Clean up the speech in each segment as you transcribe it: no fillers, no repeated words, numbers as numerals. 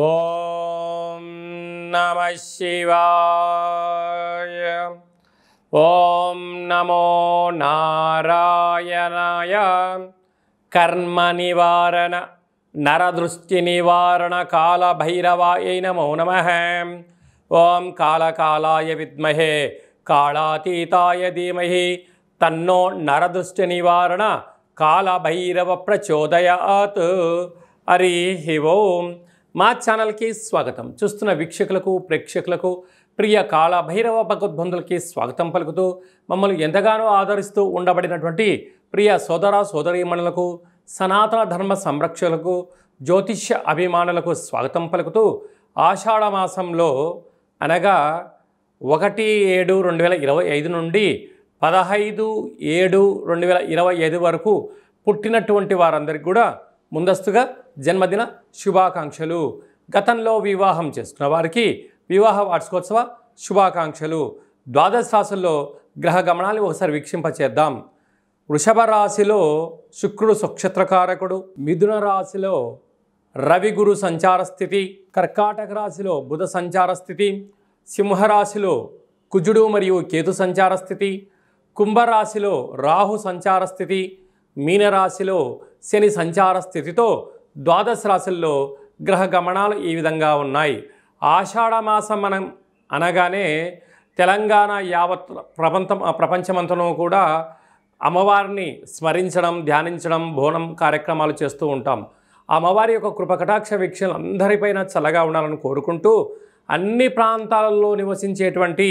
ఓం నమః శివాయ. ఓం నమో నారాయణాయ. కర్మ నివారణ నరదృష్టి నివారణ కాళభైరవాయ నమో నమః. ఓం కాళకాలాయ విద్మహే కాళాతీతాయ ధీమహి తన్నో నరదృష్టి నివారణ కాళభైరవ ప్రచోదయాత్. హరి ఓం. మా ఛానల్కి స్వాగతం. చూస్తున్న వీక్షకులకు ప్రేక్షకులకు ప్రియ కాళభైరవ భగవద్బంధులకి స్వాగతం పలుకుతూ మమ్మల్ని ఎంతగానో ఆదరిస్తూ ఉండబడినటువంటి ప్రియ సోదర సోదరీమణులకు సనాతన ధర్మ సంరక్షకులకు జ్యోతిష్య అభిమానులకు స్వాగతం పలుకుతూ ఆషాఢ మాసంలో అనగా 1/7/2025 నుండి 15/7/2025 వరకు పుట్టినటువంటి వారందరికీ కూడా ముందస్తుగా జన్మదిన శుభాకాంక్షలు. గతంలో వివాహం చేసుకున్న వారికి వివాహ వార్షికోత్సవ శుభాకాంక్షలు. ద్వాదశ రాశుల్లో గ్రహ గమనాన్ని ఒకసారి వీక్షింపచేద్దాం. వృషభ రాశిలో శుక్రుడు నక్షత్రకారకుడు, మిథున రాశిలో రవి గురు సంచార స్థితి, కర్కాటక రాశిలో బుధ సంచార స్థితి, సింహరాశిలో కుజుడు మరియు కేతు సంచార స్థితి, కుంభరాశిలో రాహు సంచార స్థితి, మీనరాశిలో శని సంచార స్థితితో ద్వాదశ రాశుల్లో గ్రహ గమనాలు ఈ విధంగా ఉన్నాయి. ఆషాఢ మాసం మనం అనగానే తెలంగాణ యావత్ ప్రపంచమంతను కూడా అమ్మవారిని స్మరించడం, ధ్యానించడం, బోనం కార్యక్రమాలు చేస్తూ ఉంటాం. అమ్మవారి యొక్క కృపకటాక్ష వీక్షణలు అందరిపైన చల్లగా ఉండాలని కోరుకుంటూ అన్ని ప్రాంతాలలో నివసించేటువంటి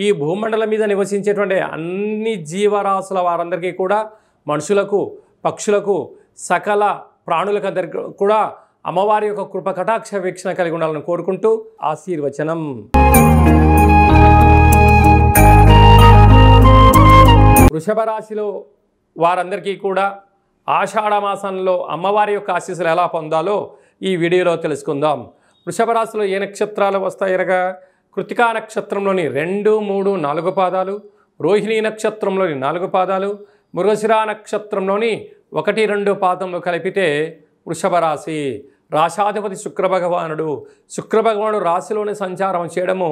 ఈ భూమండలం మీద నివసించేటువంటి అన్ని జీవరాశుల వారందరికీ కూడా మనుషులకు, పక్షులకు, సకల ప్రాణులకందరికీ కూడా అమ్మవారి యొక్క కృప కటాక్ష వీక్షణ కలిగి ఉండాలని కోరుకుంటూ ఆశీర్వచనం. వృషభ రాశిలో వారందరికీ కూడా ఆషాఢ మాసంలో అమ్మవారి యొక్క ఆశీస్సులు ఎలా పొందాలో ఈ వీడియోలో తెలుసుకుందాం. వృషభ రాశిలో ఏ నక్షత్రాలు వస్తాయనగా కృతికా నక్షత్రంలోని 2, 3, 4 పాదాలు, రోహిణీ నక్షత్రంలోని 4 పాదాలు, మృగశిర నక్షత్రంలోని 1, 2 పాదంలో కలిపితే వృషభ రాశి. రాశాధిపతి శుక్రభగవానుడు. శుక్రభగవానుడు రాశిలోని సంచారం చేయడము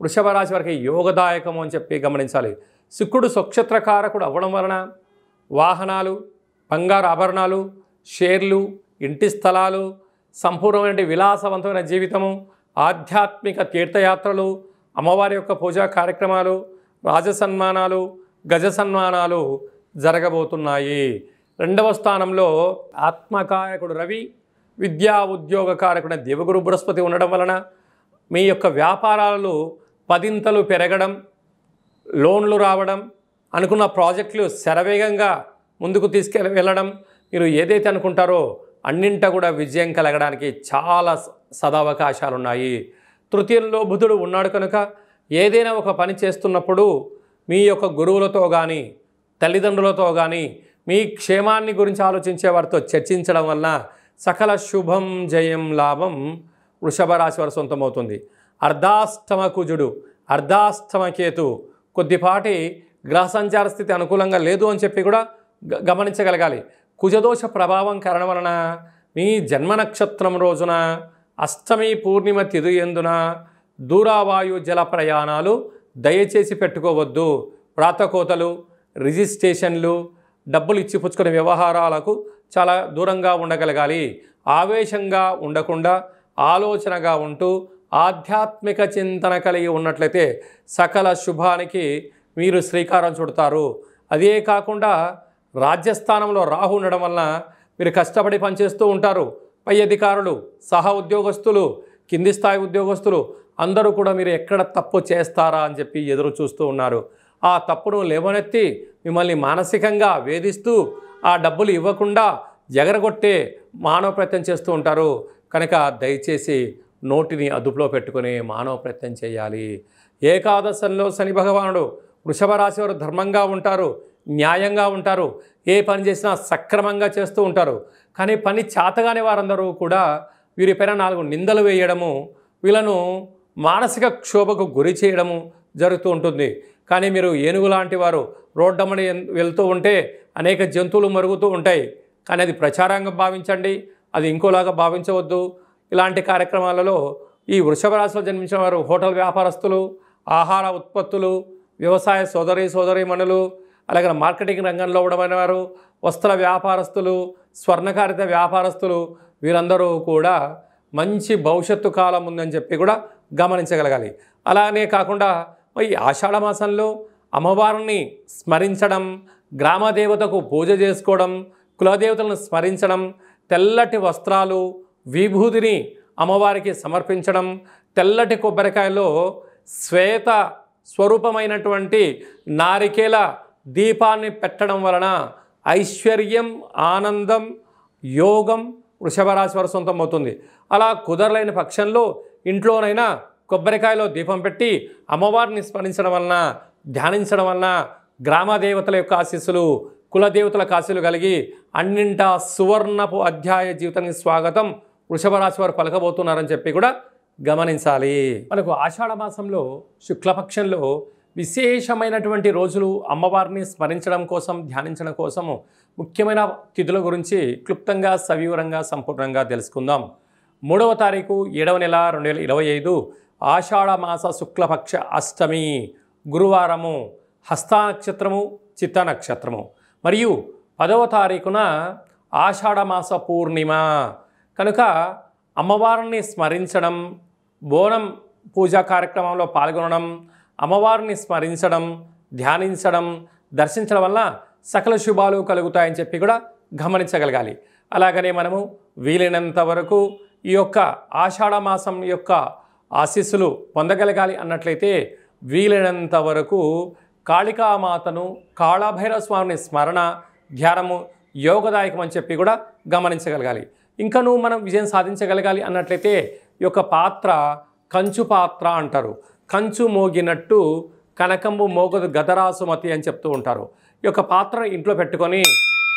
వృషభ రాశి వారికి యోగదాయకము అని చెప్పి గమనించాలి. శుక్రుడు నక్షత్రకారకుడు అవ్వడం వలన వాహనాలు, బంగారు ఆభరణాలు, షేర్లు, ఇంటి స్థలాలు, సంపూర్ణమైన విలాసవంతమైన జీవితము, ఆధ్యాత్మిక తీర్థయాత్రలు, అమ్మవారి యొక్క పూజా కార్యక్రమాలు, రాజసన్మానాలు, గజ సన్మానాలు జరగబోతున్నాయి. 2వ స్థానంలో ఆత్మకారకుడు రవి, విద్యా ఉద్యోగ కారకుడు దేవగురు బృహస్పతి ఉండడం వలన మీ యొక్క వ్యాపారాలు 10ంతలు పెరగడం, లోన్లు రావడం, అనుకున్న ప్రాజెక్టులు శరవేగంగా ముందుకు వెళ్ళడం, మీరు ఏదైతే అనుకుంటారో అన్నింట కూడా విజయం కలగడానికి చాలా సదవకాశాలు ఉన్నాయి. తృతీయంలో బుధుడు ఉన్నాడు కనుక ఏదైనా ఒక పని చేస్తున్నప్పుడు మీ యొక్క గురువులతో కానీ తల్లిదండ్రులతో కానీ మీ క్షేమాన్ని గురించి ఆలోచించే వారితో చర్చించడం వలన సకల శుభం, జయం, లాభం వృషభ రాశి వారి సొంతమవుతుంది. అర్ధాష్టమ కుజుడు, అర్ధాష్టమ కేతు కొద్దిపాటి గ్రహ సంచార స్థితి అనుకూలంగా లేదు అని చెప్పి కూడా గమనించగలగాలి. కుజదోష ప్రభావం కారణం వలన మీ జన్మ నక్షత్రం రోజున అష్టమి పూర్ణిమ తిథి యందున దూరావాయు జల ప్రయాణాలు దయచేసి పెట్టుకోవద్దు. ప్రాతకోతలు, రిజిస్ట్రేషన్లు, డబ్బులు ఇచ్చి పుచ్చుకునే వ్యవహారాలకు చాలా దూరంగా ఉండగలగాలి. ఆవేశంగా ఉండకుండా ఆలోచనగా ఉంటూ ఆధ్యాత్మిక చింతన కలిగి ఉన్నట్లయితే సకల శుభానికి మీరు శ్రీకారం చుడతారు. అదే కాకుండా రాజ్యస్థానంలో రాహు ఉండడం వలన మీరు కష్టపడి పనిచేస్తూ ఉంటారు. పై అధికారులు, సహ ఉద్యోగస్తులు, కింది స్థాయి ఉద్యోగస్తులు అందరూ కూడా మీరు ఎక్కడ తప్పు చేస్తారా అని చెప్పి ఎదురు చూస్తూ ఉన్నారు. ఆ తప్పును లేవనెత్తి మిమ్మల్ని మానసికంగా వేధిస్తూ ఆ డబ్బులు ఇవ్వకుండా ఎగరగొట్టే మానవ ప్రయత్నం చేస్తూ ఉంటారు. కనుక దయచేసి నోటిని అదుపులో పెట్టుకుని మానవ ప్రయత్నం చేయాలి. ఏకాదశంలో శని భగవానుడు. వృషభ రాశి వారు ధర్మంగా ఉంటారు, న్యాయంగా ఉంటారు, ఏ పని చేసినా సక్రమంగా చేస్తూ ఉంటారు. కానీ పని చేతగానే వారందరూ కూడా వీరిపైన 4 నిందలు వేయడము, వీళ్ళను మానసిక క్షోభకు గురి చేయడము జరుగుతూ ఉంటుంది. కానీ మీరు ఏనుగు లాంటి వారు రోడ్డమ్మని వెళ్తూ ఉంటే అనేక జంతువులు మరుగుతూ ఉంటాయి. కానీ అది ప్రచారంగా భావించండి, అది ఇంకోలాగా భావించవద్దు. ఇలాంటి కార్యక్రమాలలో ఈ వృషభ రాశిలో జన్మించిన వారు హోటల్ వ్యాపారస్తులు, ఆహార ఉత్పత్తులు, వ్యవసాయ సోదరీమణులు, అలాగే మార్కెటింగ్ రంగంలో ఉండబడిన వారు, వస్త్ర వ్యాపారస్తులు, స్వర్ణకారిత వ్యాపారస్తులు, వీరందరూ కూడా మంచి భవిష్యత్తు కాలం ఉందని చెప్పి కూడా గమనించగలగాలి. అలానే కాకుండా ఈ ఆషాఢ మాసంలో అమ్మవారిని స్మరించడం, గ్రామదేవతకు పూజ చేసుకోవడం, కులదేవతలను స్మరించడం, తెల్లటి వస్త్రాలు, విభూతిని అమ్మవారికి సమర్పించడం, తెల్లటి కొబ్బరికాయలో శ్వేత స్వరూపమైనటువంటి నారికేల దీపాన్ని పెట్టడం వలన ఐశ్వర్యం, ఆనందం, యోగం వృషభ రాశి వారి సొంతం అవుతుంది. అలా కుదరలేని పక్షంలో ఇంట్లోనైనా కొబ్బరికాయలో దీపం పెట్టి అమ్మవారిని స్మరించడం వలన, ధ్యానించడం వలన గ్రామ దేవతల యొక్క ఆశీస్సులు, కులదేవతల ఆశీస్సులు కలిగి అన్నింటా సువర్ణపు అధ్యాయ జీవితానికి స్వాగతం వృషభ రాశి వారు పలకబోతున్నారని చెప్పి కూడా గమనించాలి. మనకు ఆషాఢ మాసంలో శుక్లపక్షంలో విశేషమైనటువంటి రోజులు అమ్మవారిని స్మరించడం కోసం, ధ్యానించడం కోసము ముఖ్యమైన తిథుల గురించి క్లుప్తంగా, సవివరంగా, సంపూర్ణంగా తెలుసుకుందాం. 3వ తారీఖు 7వ నెల 2025 ఆషాఢ మాస శుక్లపక్ష అష్టమి గురువారము, హస్త నక్షత్రము, చిత్త నక్షత్రము. మరియు 10వ తారీఖున ఆషాఢ మాస పూర్ణిమ కనుక అమ్మవారిని స్మరించడం, బోనం పూజా కార్యక్రమంలో పాల్గొనడం, అమ్మవారిని స్మరించడం, ధ్యానించడం, దర్శించడం వల్ల సకల శుభాలు కలుగుతాయని చెప్పి కూడా గమనించగలగాలి. అలాగనే మనము వీలైనంత వరకు ఈ యొక్క ఆషాఢ మాసం యొక్క ఆశీస్సులు పొందగలగాలి అన్నట్లయితే వీలైనంత వరకు కాళికామాతను, కాళభైరవ స్వామిని స్మరణ, ధ్యానము యోగదాయకం అని చెప్పి కూడా గమనించగలగాలి. ఇంకనూ మనం విజయం సాధించగలగాలి అన్నట్లయితే ఈ యొక్క పాత్ర కంచు పాత్ర అంటారు. కంచు మోగినట్టు కనకంబు మోగదు గదరాసుమతి అని చెప్తూ ఉంటారు. ఈ యొక్క పాత్ర ఇంట్లో పెట్టుకొని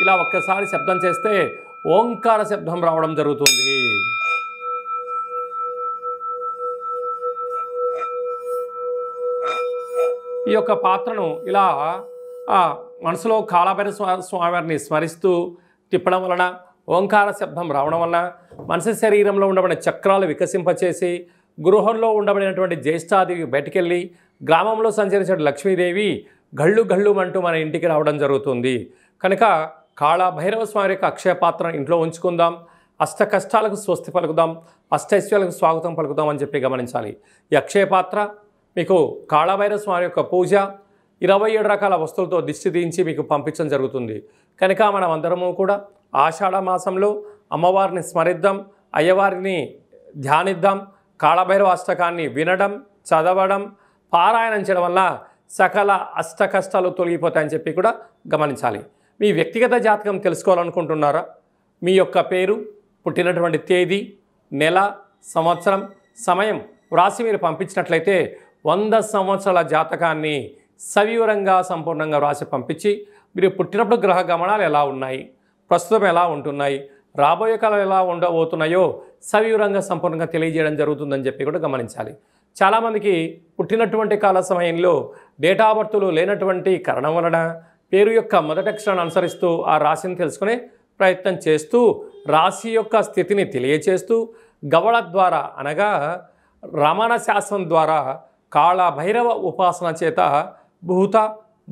ఇలా ఒక్కసారి శబ్దం చేస్తే ఓంకార శబ్దం రావడం జరుగుతుంది. ఈ యొక్క పాత్రను ఇలా మనసులో కాళభైరవ స్వామివారిని స్మరిస్తూ తిప్పడం వలన, ఓంకార శబ్దం రావడం వలన మనిషి శరీరంలో ఉండబడిన చక్రాలు వికసింపచేసి గృహంలో ఉండబడినటువంటి జ్యేష్ఠాదేవి బయటికెళ్ళి గ్రామంలో సంచరించే లక్ష్మీదేవి గళ్ళు గళ్ళు అంటూ మన ఇంటికి రావడం జరుగుతుంది. కనుక కాళభైరవ స్వామి యొక్క అక్షయ పాత్రను ఇంట్లో ఉంచుకుందాం. అష్ట కష్టాలకు స్వస్తి పలుకుదాం, అష్టైశ్వర్యాలకు స్వాగతం పలుకుదాం అని చెప్పి గమనించాలి. ఈ అక్షయ పాత్ర మీకు కాళభైరవ స్వామి యొక్క పూజ 27 రకాల వస్తువులతో దిష్టి తీయించి మీకు పంపించడం జరుగుతుంది. కనుక మనం అందరము కూడా ఆషాఢ మాసంలో అమ్మవారిని స్మరిద్దాం, అయ్యవారిని ధ్యానిద్దాం, కాళభైరవ అష్టకాన్ని వినడం, చదవడం, పారాయణం చేయడం వల్ల సకల అష్ట కష్టాలు తొలగిపోతాయని చెప్పి కూడా గమనించాలి. మీ వ్యక్తిగత జాతకం తెలుసుకోవాలనుకుంటున్నారా? మీ యొక్క పేరు, పుట్టినటువంటి తేదీ, నెల, సంవత్సరం, సమయం వ్రాసి మీరు పంపించినట్లయితే 100 సంవత్సరాల జాతకాన్ని సవివరంగా, సంపూర్ణంగా వ్రాసి పంపించి మీరు పుట్టినప్పుడు గ్రహ గమనాలు ఎలా ఉన్నాయి, ప్రస్తుతం ఎలా ఉంటున్నాయి, రాబోయే కాలం ఎలా ఉండబోతున్నాయో సవివరంగా, సంపూర్ణంగా తెలియజేయడం జరుగుతుందని చెప్పి కూడా గమనించాలి. చాలామందికి పుట్టినటువంటి కాల సమయంలో డేటా ఆఫ్ బర్త్లు లేనటువంటి కారణం వలన పేరు యొక్క మొదటి అక్షరాన్ని అనుసరిస్తూ ఆ రాశిని తెలుసుకునే ప్రయత్నం చేస్తూ, రాశి యొక్క స్థితిని తెలియచేస్తూ గవళ ద్వారా అనగా రమణ శాస్త్రం ద్వారా కాళభైరవ ఉపాసన చేత భూత,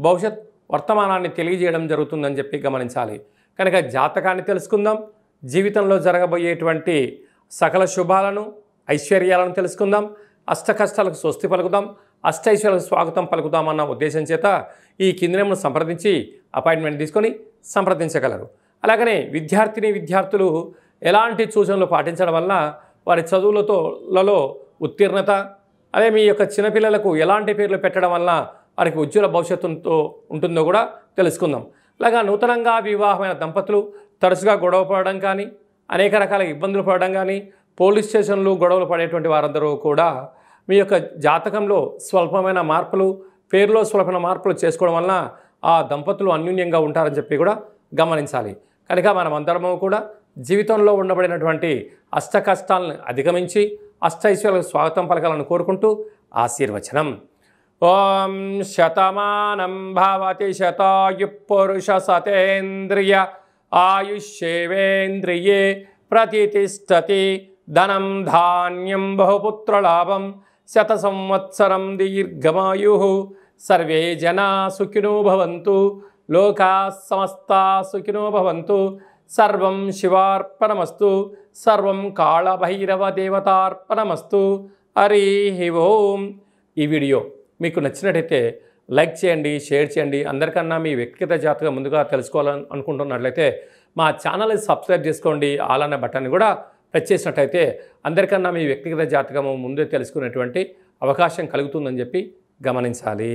భవిష్యత్, వర్తమానాన్ని తెలియజేయడం జరుగుతుందని చెప్పి గమనించాలి. కనుక జాతకాన్ని తెలుసుకుందాం, జీవితంలో జరగబోయేటువంటి సకల శుభాలను, ఐశ్వర్యాలను తెలుసుకుందాం, అష్ట కష్టాలకు స్వస్తి పలుకుదాం, అష్టైశ్వర్యాలకు స్వాగతం పలుకుదామన్న ఉద్దేశం చేత ఈ కింది నెంబర్ను సంప్రదించి అపాయింట్మెంట్ తీసుకొని సంప్రదించగలరు. అలాగనే విద్యార్థులు ఎలాంటి సూచనలు పాటించడం వల్ల వారి చదువులలో ఉత్తీర్ణత, అదే మీ యొక్క చిన్నపిల్లలకు ఎలాంటి పేర్లు పెట్టడం వల్ల వారికి ఉజ్వల భవిష్యత్తుతో ఉంటుందో కూడా తెలుసుకుందాం. అలాగా నూతనంగా వివాహమైన దంపతులు తరచుగా గొడవ పడడం కానీ, అనేక రకాల ఇబ్బందులు పడడం కానీ, పోలీస్ స్టేషన్లు గొడవలు పడేటువంటి వారందరూ కూడా మీ యొక్క జాతకంలో స్వల్పమైన మార్పులు, పేరులో స్వల్పమైన మార్పులు చేసుకోవడం వలన ఆ దంపతులు అన్యోన్యంగా ఉంటారని చెప్పి కూడా గమనించాలి. కనుక మనమందరము కూడా జీవితంలో ఉండబడినటువంటి అష్ట కష్టాలను అధిగమించి అష్టైశ్వర్యాలకు స్వాగతం పలకాలని కోరుకుంటూ ఆశీర్వచనం. ఓం శతమానం భవతి శతాయు పురుష సతేంద్రియ ఆయుష్యేవేంద్రియే ప్రతిష్టతి ధనం ధాన్యం బహుపుత్రలాభం శత సంవత్సరం దీర్ఘమాయు సర్వే జనా సుఖినో భవంతు లోకా సమస్తా సుఖినో భవంతు సర్వం శివార్పణమస్తు సర్వం కాళభైరవ దేవతార్పణమస్తు హరి ఓం. ఈ వీడియో మీకు నచ్చినట్టయితే లైక్ చేయండి, షేర్ చేయండి. అందరికన్నా మీ వ్యక్తిగత జాతకం ముందుగా తెలుసుకోవాలని అనుకుంటున్నట్లయితే మా ఛానల్ని సబ్స్క్రైబ్ చేసుకోండి. ఆల్ అనే బటన్ కూడా ప్రెస్ చేసినట్టయితే అందరికన్నా మీ వ్యక్తిగత జాతకము ముందే తెలుసుకునేటువంటి అవకాశం కలుగుతుందని చెప్పి గమనించాలి.